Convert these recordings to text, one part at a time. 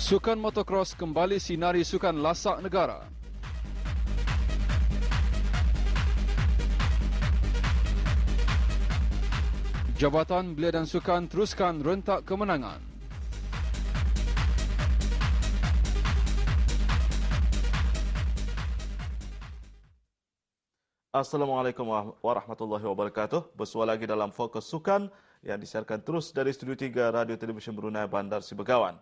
Sukan motocross kembali sinari sukan lasak negara. Jabatan Belia dan Sukan teruskan rentak kemenangan. Assalamualaikum warahmatullahi wabarakatuh. Bersua lagi dalam Fokus Sukan yang disiarkan terus dari Studio 3 Radio Televisyen Brunei Bandar Sibegawan.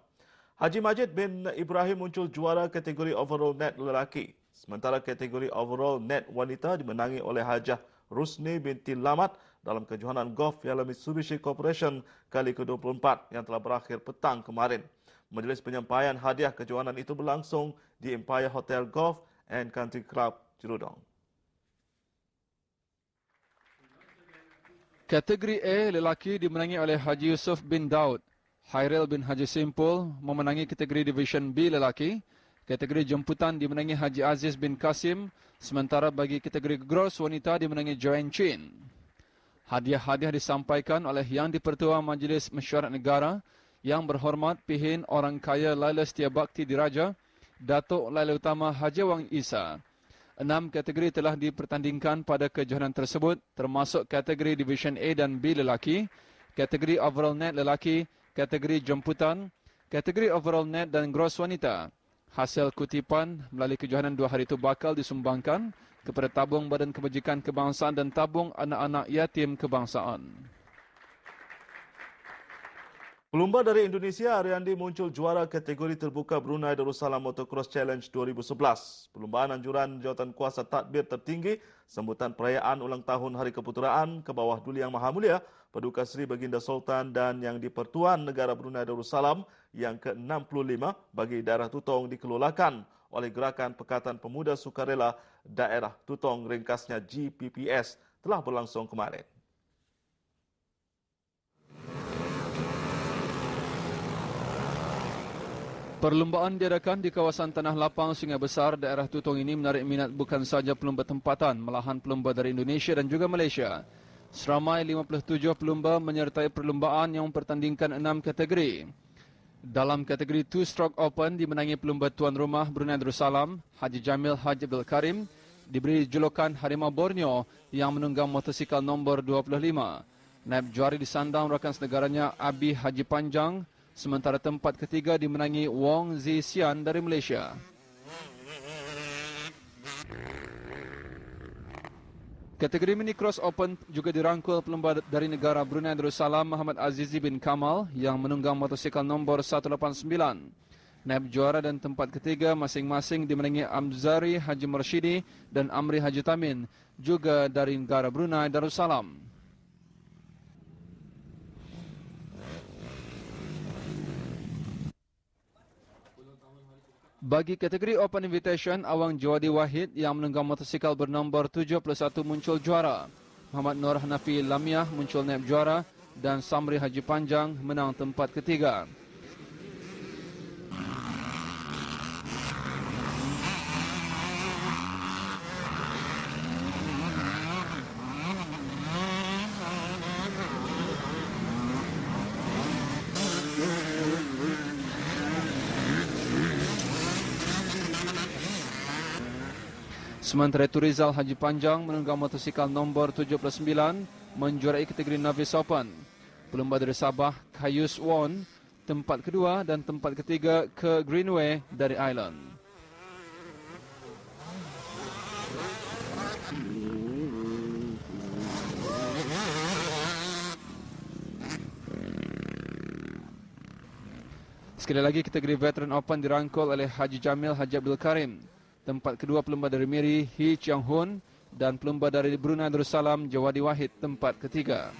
Haji Majid bin Ibrahim muncul juara kategori overall net lelaki. Sementara kategori overall net wanita dimenangi oleh Hajah Rusni binti Lamat dalam kejohanan golf Piala Mitsubishi Corporation kali ke-24 yang telah berakhir petang kemarin. Majlis penyampaian hadiah kejohanan itu berlangsung di Empire Hotel Golf and Country Club, Jerudong. Kategori A lelaki dimenangi oleh Haji Yusuf bin Daud. Hairil bin Haji Simpul memenangi kategori Division B lelaki. Kategori jemputan dimenangi Haji Aziz bin Kasim. Sementara bagi kategori gross wanita dimenangi Joanne Chin. Hadiah-hadiah disampaikan oleh Yang di-Pertua Majlis Mesyuarat Negara Yang Berhormat Pihin Orang Kaya Laila Setia Bakti Diraja, Datuk Laila Utama Haji Wang Isa. 6 kategori telah dipertandingkan pada kejohanan tersebut, termasuk kategori Division A dan B lelaki, kategori overall net lelaki, kategori jemputan, kategori overall net dan gross wanita. Hasil kutipan melalui kejohanan 2 hari itu bakal disumbangkan kepada Tabung Badan Kebajikan Kebangsaan dan Tabung Anak-Anak Yatim Kebangsaan. Pelumba dari Indonesia, Ariandi muncul juara kategori terbuka Brunei Darussalam Motocross Challenge 2011. Perlumbaan anjuran jawatan kuasa tadbir tertinggi sambutan perayaan ulang tahun Hari Keputeraan ke bawah Duli Yang Maha Mulia Paduka Seri Baginda Sultan dan Yang di-Pertuan Negara Brunei Darussalam yang ke-65 bagi daerah Tutong dikelolakan oleh Gerakan Pekatan Pemuda Sukarela Daerah Tutong, ringkasnya GPPS, telah berlangsung kemarin. Perlumbaan diadakan di kawasan Tanah Lapang Sungai Besar daerah Tutong ini menarik minat bukan sahaja pelumba tempatan, malahan pelumba dari Indonesia dan juga Malaysia. Seramai 57 pelumba menyertai perlumbaan yang mempertandingkan 6 kategori. Dalam kategori Two Stroke Open dimenangi pelumba tuan rumah Brunei Darussalam, Haji Jamil Haji Abdul Karim, diberi julukan Harimau Borneo yang menunggang motosikal nombor 25. Naib juara disandang rakan senegaranya Abi Haji Panjang. Sementara tempat ketiga dimenangi Wong Zi Sian dari Malaysia. Kategori Mini Cross Open juga dirangkul pelumba dari negara Brunei Darussalam Muhammad Azizi bin Kamal yang menunggang motosikal nombor 189. Naib juara dan tempat ketiga masing-masing dimenangi Amzari Haji Mershidi dan Amri Haji Tamin juga dari negara Brunei Darussalam. Bagi kategori Open Invitation, Awang Jawadi Wahid yang menunggang motosikal bernombor 71 muncul juara. Muhammad Nur Hanafi Lamiah muncul naib juara dan Samri Haji Panjang menang tempat ketiga. Sementara itu Rizal Haji Panjang menunggang motosikal nombor 79 menjuarai kategori Novice Open. Pelumba dari Sabah Kayus Won tempat kedua dan tempat ketiga ke Greenway dari Island. Sekali lagi kategori Veteran Open dirangkul oleh Haji Jamil Haji Abdul Karim. Tempat kedua pelumba dari Miri Hee Chiang Hun dan pelumba dari Brunei Darussalam Jawadi Wahid tempat ketiga.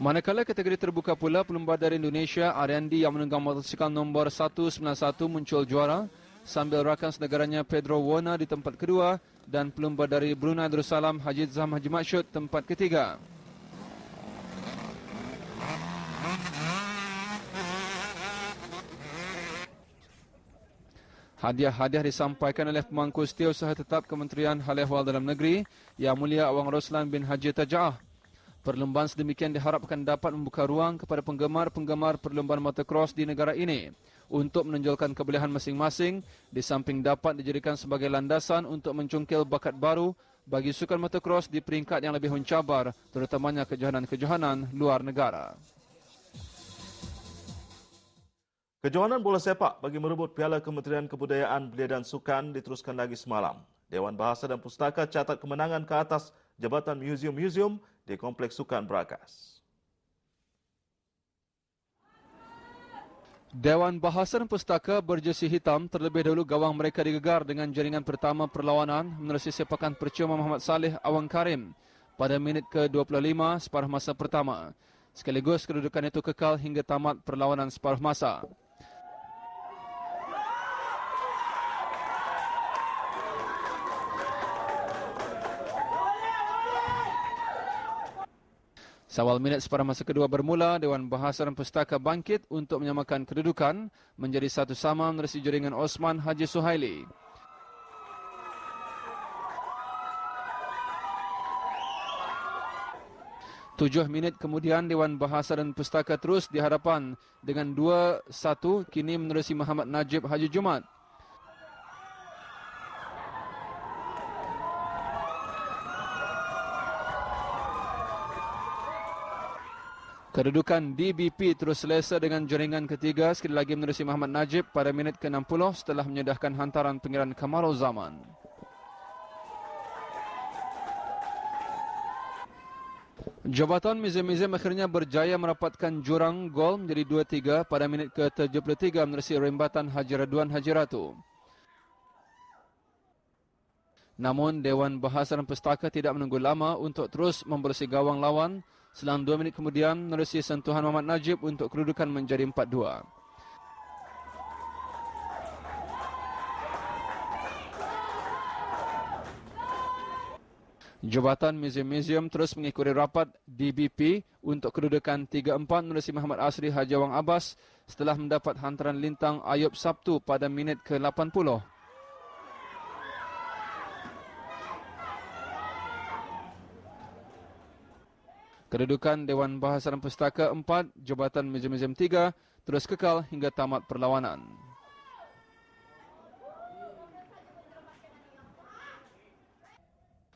Manakala kategori terbuka pula pelumba dari Indonesia Ariandi yang menunggang motosikal nombor 191 muncul juara sambil rakan senegaranya Pedro Wona di tempat kedua dan pelumba dari Brunei Darussalam Haji Zam Haji Maksyud tempat ketiga. Hadiah-hadiah disampaikan oleh pemangku setiausaha tetap Kementerian Hal Ehwal Dalam Negeri Yang Mulia Awang Roslan bin Haji Taja'ah. Perlumbaan sedemikian diharapkan dapat membuka ruang kepada penggemar-penggemar perlumbaan motocross di negara ini untuk menonjolkan kebolehan masing-masing di samping dapat dijadikan sebagai landasan untuk mencungkil bakat baru bagi sukan motocross di peringkat yang lebih mencabar, terutamanya kejohanan-kejohanan luar negara. Kejohanan bola sepak bagi merebut Piala Kementerian Kebudayaan, Belia dan Sukan diteruskan lagi semalam. Dewan Bahasa dan Pustaka catat kemenangan ke atas Jabatan Museum-Museum di Kompleks Sukan Berakas. Dewan Bahasa dan Pustaka berjersey hitam terlebih dahulu gawang mereka digegar dengan jaringan pertama perlawanan menerusi sepakan percuma Muhammad Saleh Awang Karim pada minit ke-25 separuh masa pertama. Sekaligus kedudukan itu kekal hingga tamat perlawanan separuh masa. Seawal minit separuh masa kedua bermula, Dewan Bahasa dan Pustaka bangkit untuk menyamakan kedudukan menjadi satu sama menerusi jaringan Osman Haji Suhaili. Tujuh minit kemudian, Dewan Bahasa dan Pustaka terus di hadapan dengan 2-1 kini menerusi Muhammad Najib Haji Jumat. Kedudukan DBP terus selesa dengan jaringan ketiga sekali lagi menerusi Muhammad Najib pada minit ke-60 setelah menyedahkan hantaran pinggiran Kamarul Zaman. Jabatan Museum-Museum akhirnya berjaya merapatkan jurang gol menjadi 2-3 pada minit ke-73 menerusi rembatan Haji Radwan Haji Ratu. Namun Dewan Bahasa dan Pustaka tidak menunggu lama untuk terus membersih gawang lawan. Selang 2 minit kemudian menerusi sentuhan Muhammad Najib untuk kedudukan menjadi 4-2. Jabatan Museum-Museum terus mengikuti rapat DBP untuk kedudukan 3-4 menerusi Muhammad Asri Haji Awang Abbas setelah mendapat hantaran lintang Ayub Sabtu pada minit ke-80. Kedudukan Dewan Bahasa dan Pustaka 4, Jabatan Museum-Museum 3 terus kekal hingga tamat perlawanan.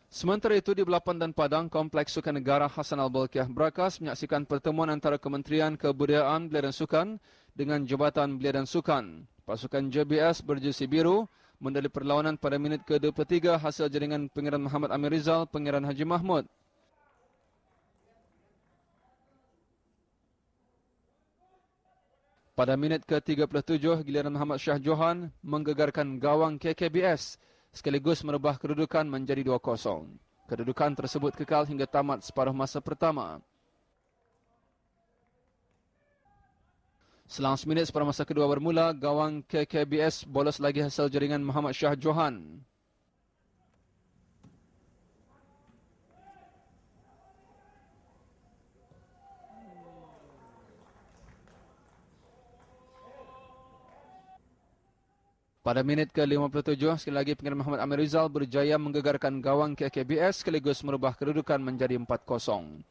Sementara itu di Belapan dan Padang, Kompleks Sukan Negara Hasan Al-Bolkiah Berakas menyaksikan pertemuan antara Kementerian Kebudayaan Belia dan Sukan dengan Jabatan Belia dan Sukan. Pasukan JBS berjersey biru mendali perlawanan pada minit ke-23 hasil jaringan Pangeran Muhammad Amir Rizal, Pangeran Haji Mahmud. Pada minit ke-37, giliran Muhammad Shah Johan menggegarkan gawang KKBS sekaligus merubah kedudukan menjadi 2-0. Kedudukan tersebut kekal hingga tamat separuh masa pertama. Selang seminit separuh masa kedua bermula, gawang KKBS bolos lagi hasil jaringan Muhammad Shah Johan. Pada minit ke-57, sekali lagi Pangeran Muhammad Amir Rizal berjaya menggegarkan gawang KKBS sekaligus merubah kedudukan menjadi 4-0.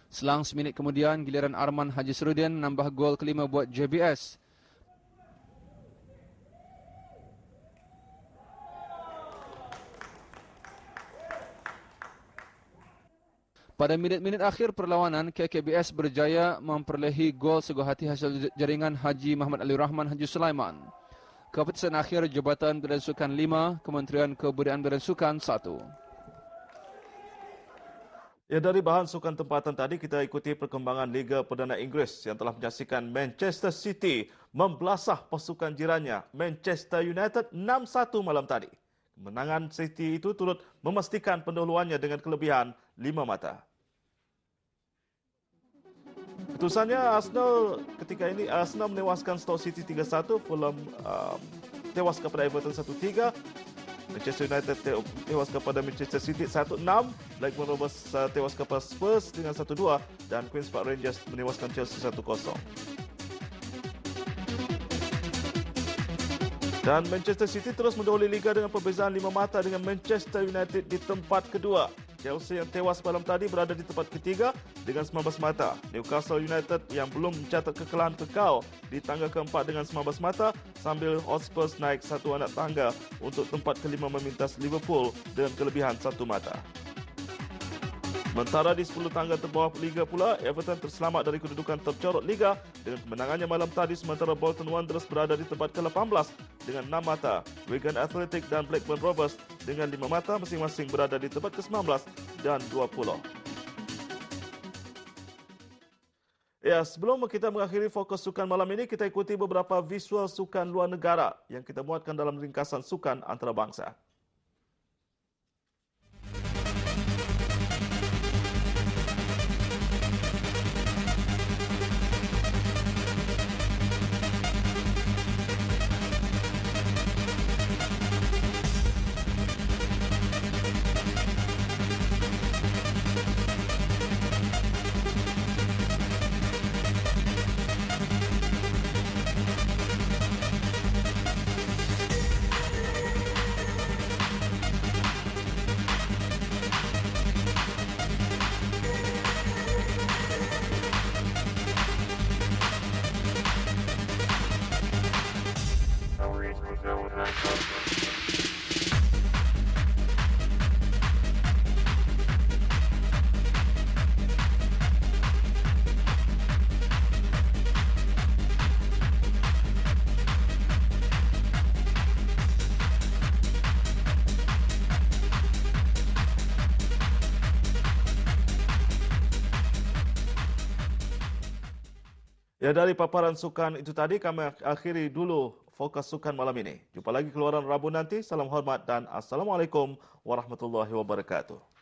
Selang seminit kemudian, giliran Arman Haji Serudin menambah gol kelima buat JBS. Pada minit-minit akhir perlawanan, KKBS berjaya memperolehi gol seguh hati hasil jaringan Haji Muhammad Ali Rahman Haji Sulaiman. Keputusan akhir Jabatan Belia dan Sukan 5, Kementerian Kebudayaan Belia dan Sukan 1. Ya, dari bahan sukan tempatan tadi kita ikuti perkembangan Liga Perdana Inggeris yang telah menyaksikan Manchester City membelasah pasukan jirannya Manchester United 6-1 malam tadi. Kemenangan City itu turut memastikan pendahuluannya dengan kelebihan 5 mata. Keputusannya Arsenal ketika ini, Arsenal menewaskan Stoke City 3-1, Fulham tewas kepada Everton 1-3, Manchester United tewas kepada Manchester City 1-6, Blackburn Rovers tewas kepada Spurs dengan 1-2 dan Queen's Park Rangers menewaskan Chelsea 1-0. Dan Manchester City terus mendahului Liga dengan perbezaan 5 mata dengan Manchester United di tempat kedua. Chelsea yang tewas malam tadi berada di tempat ketiga dengan 19 mata. Newcastle United yang belum mencatat kekalahan kekal di tangga keempat dengan 19 mata, sambil Hotspur naik satu anak tangga untuk tempat kelima memintas Liverpool dengan kelebihan 1 mata. Sementara di 10 tangga terbawah Liga pula, Everton terselamat dari kedudukan tercorot Liga dengan kemenangannya malam tadi, sementara Bolton Wanderers berada di tempat ke-18 dengan 6 mata. Wigan Athletic dan Blackburn Rovers dengan 5 mata masing-masing berada di tempat ke-19 dan 20. Ya, sebelum kita mengakhiri fokus sukan malam ini, kita ikuti beberapa visual sukan luar negara yang kita muatkan dalam ringkasan sukan antarabangsa. Ya, dari paparan sukan itu tadi, kami akhiri dulu fokus sukan malam ini. Jumpa lagi keluaran Rabu nanti. Salam hormat dan Assalamualaikum warahmatullahi wabarakatuh.